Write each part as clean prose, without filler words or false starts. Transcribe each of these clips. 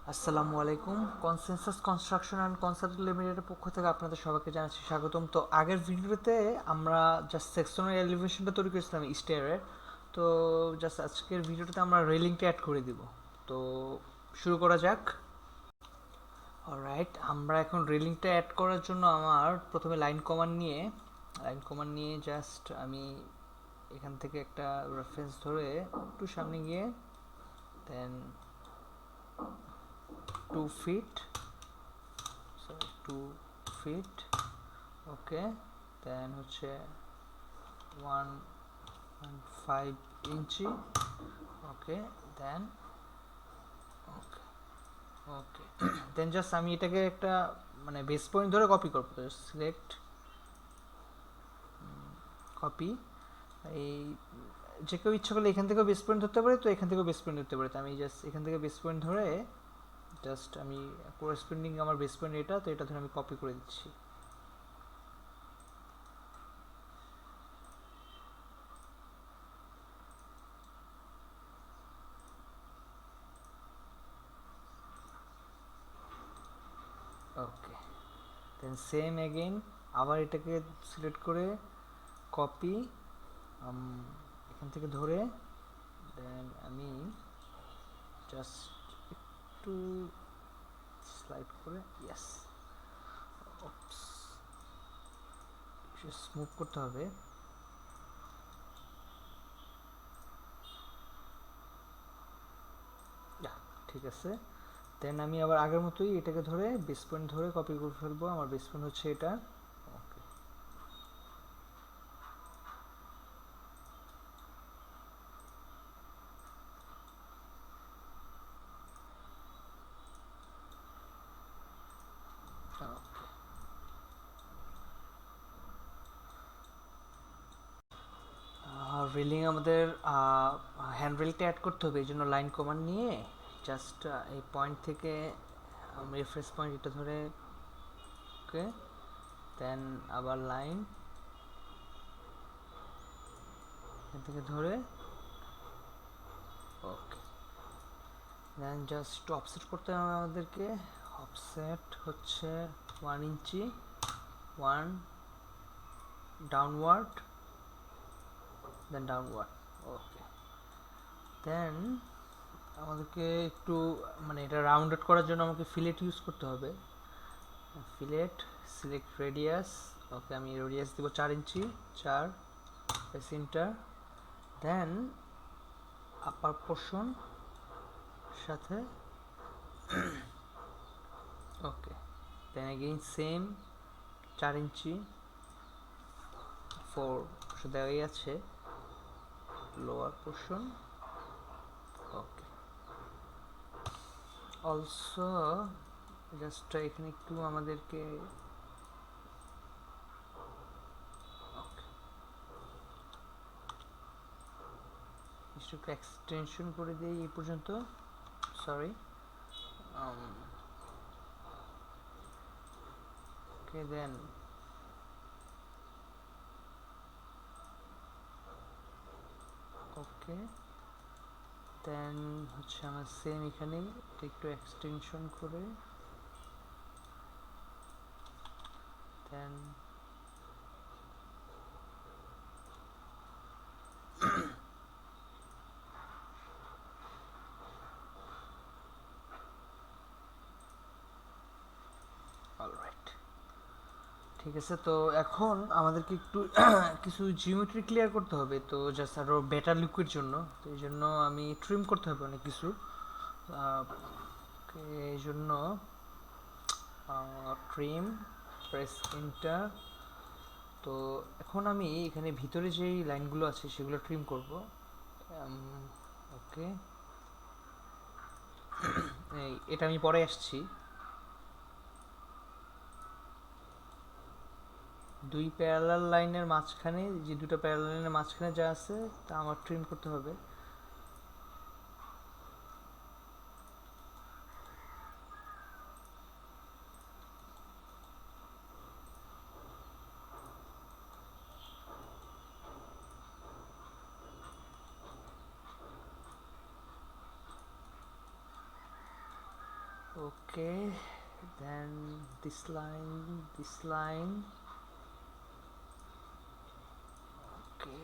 আসসালামু আলাইকুম। Consensus construction and consultant লিমিটেডের পক্ষ থেকে আপনাদের সবাইকে জানাচ্ছি স্বাগতম। তো আগের ভিডিওতে আমরা জাস্ট সেকশনাল এলিভেশনটা তৈরি করেছিলাম স্টেয়ারের। তো জাস্ট আজকের ভিডিওটাতে আমরা রেলিংটা অ্যাড করে দিব। তো শুরু করা যাক। অলরাইট, আমরা এখন রেলিংটা অ্যাড করার জন্য আমার প্রথমে লাইন কমান্ড নিয়ে জাস্ট আমি এখান থেকে একটা রেফারেন্স ধরে একটু সামনে গিয়ে দেন 2 ফিট, so 2 ফিট, ওকে, দেন হচ্ছে 1.5 ইঞ্চি, ওকে, দেন ওকে, ওকে, দেন জাস্ট আমি এটাকে একটা মানে বেস পয়েন্ট ধরে কপি করবো। তো সিলেক্ট কপি, এই যে কেউ ইচ্ছা করলে এখান থেকেও বেস পয়েন্ট ধরতে পারে, তো এখান থেকেও বেস পয়েন্ট ধরতে পারে। তো আমি জাস্ট এখান থেকে বেস পয়েন্ট ধরে জাস্ট আমি কোরেসপন্ডিং আমার বেস পয়েন্ট এটা, তো এটা ধরে আমি কপি করে দিচ্ছি। ওকে, দেন সেম এগেইন আবার এটাকে সিলেক্ট করে কপি, এখান থেকে ধরে দেন আমি জাস্ট একটু স্লাইড করে ইয়েস, স্মুথ করতে হবে। ঠিক আছে, দেন আমি আবার আগের মতোই এটাকে ধরে বেস পয়েন্ট ধরে কপি করে ফেলবো। আমার বেস পয়েন্ট হচ্ছে এটা। ওকে, রেলিং আমাদের হ্যান্ডরেলটা অ্যাড করতে হবে, এই জন্য লাইন কমান্ড নিয়ে জাস্ট এই পয়েন্ট থেকে রেফারেন্স পয়েন্ট এটা ধরে, ওকে, দেন আবার লাইন এখান থেকে ধরে, ওকে, দেন জাস্ট অফসেট করতে হবে আমাদেরকে। অফসেট হচ্ছে 1 ইঞ্চি, 1 ডাউনওয়ার্ড, দেন ডাউনওয়ার্ড, ওকে, দেন আমাদেরকে একটু মানে এটা রাউন্ডেড করার জন্য আমাকে ফিলেট ইউজ করতে হবে। ফিলেট, সিলেক্ট রেডিয়াস, ওকে, আমি রেডিয়াস দিব 4 ইঞ্চি, 4, সেন্টার, দেন আপার পোর্শন সাথে, ওকে, দেন এগেইন সেম 4 ইঞ্চি, 4 দেওয়াই আছে, লোয়ার পোর্শন, ওকে, অলসো জাস্ট এখানে একটু আমাদেরকে একটু এক্সটেনশন করে দিই এই পর্যন্ত, সরি, ওকে, দেন ওকে, দেন হচ্ছে আমার সেম এখানে একটু এক্সটেনশন করে দেন অলরাইট, ঠিক আছে। তো এখন আমাদেরকে একটু কিছু জিওমেট্রি ক্লিয়ার করতে হবে, তো জাস্ট আরও বেটার লুকের জন্য, তো এই জন্য আমি ট্রিম করতে হবে অনেক কিছু। এই জন্য ট্রিম, প্রেস এন্টার। তো এখন আমি এখানে ভিতরে যেই লাইনগুলো আছে সেগুলো ট্রিম করব। ওকে, এটা আমি পরে আসছি। দুই প্যারালাল লাইনের মাঝখানে, যে দুটো প্যারালাল লাইনের মাঝখানে যা আছে তা আমার ট্রিম করতে হবে। Okay, then this line. Okay,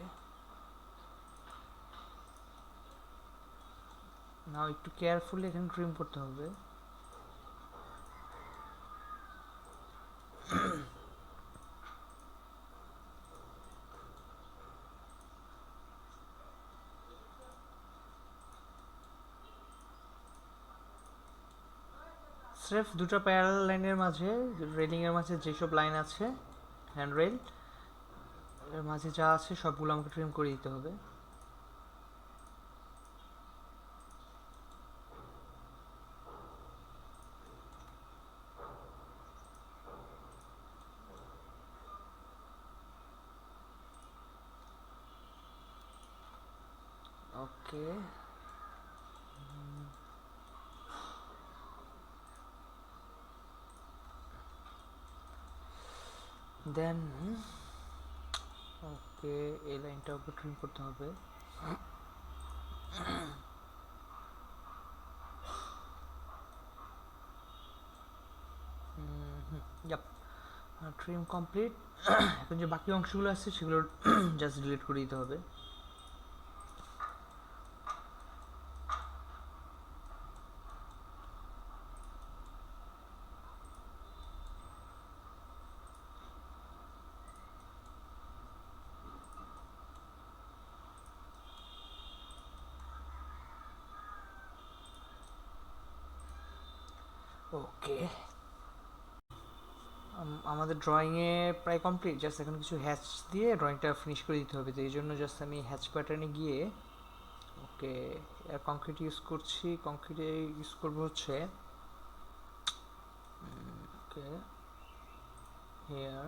now একটু কেয়ারফুলি এখানে ট্রিম করতে হবে। স্রেফ দুটো প্যারালাল লাইনের মাঝে, রেলিং এর মাঝে যেসব লাইন আছে, হ্যান্ড রেল এর মাঝে যা আছে সবগুলো আমাকে ট্রিম করে দিতে হবে। ওকে, দেন ওকে এই লাইনটা ওকে ট্রিম করতে হবে। Yup, trim complete. এখন যে বাকি অংশগুলো আছে সেগুলো জাস্ট ডিলিট করে দিতে হবে। ওকে, আমাদের ড্রয়িংয়ে প্রায় কমপ্লিট, জাস্ট এখন কিছু হ্যাচ দিয়ে ড্রয়িংটা ফিনিশ করে দিতে হবে। তো এই জন্য জাস্ট আমি হ্যাচ প্যাটার্নে গিয়ে ওকে কংক্রিট ইউজ করছি। কংক্রিটে ইউজ করবো হচ্ছে okay here,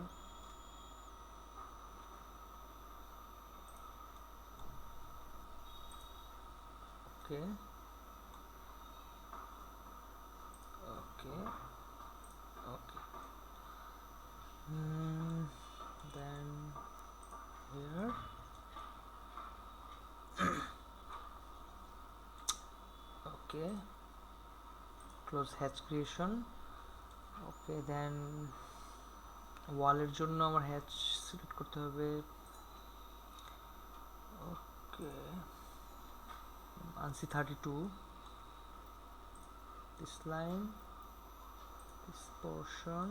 okay okay okay, then here, okay close hatch creation. Okay, then ওয়ালের জন্য আমার হ্যাচ সিলেক্ট করতে হবে। Okay, ANSI 32, this line, this portion,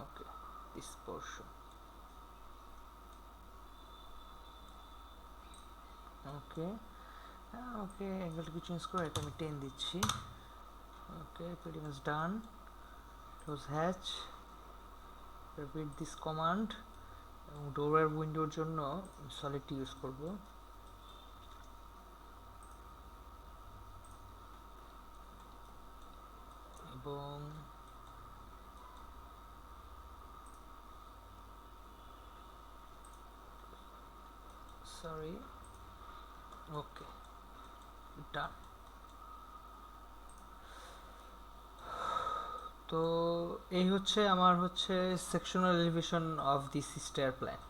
okay, this portion, okay, okay, অ্যাঙ্গেলটাকে চেঞ্জ করে এটা আমি 10 দিচ্ছি। ওকে, pretty much done. Close hatch, repeat this command, এবং ডোর আর উইন্ডোর জন্য সলিড ইউজ করব। এবং সরি, ওকে ডান। তো এই হচ্ছে আমার হচ্ছে sectional elevation of this stair plan.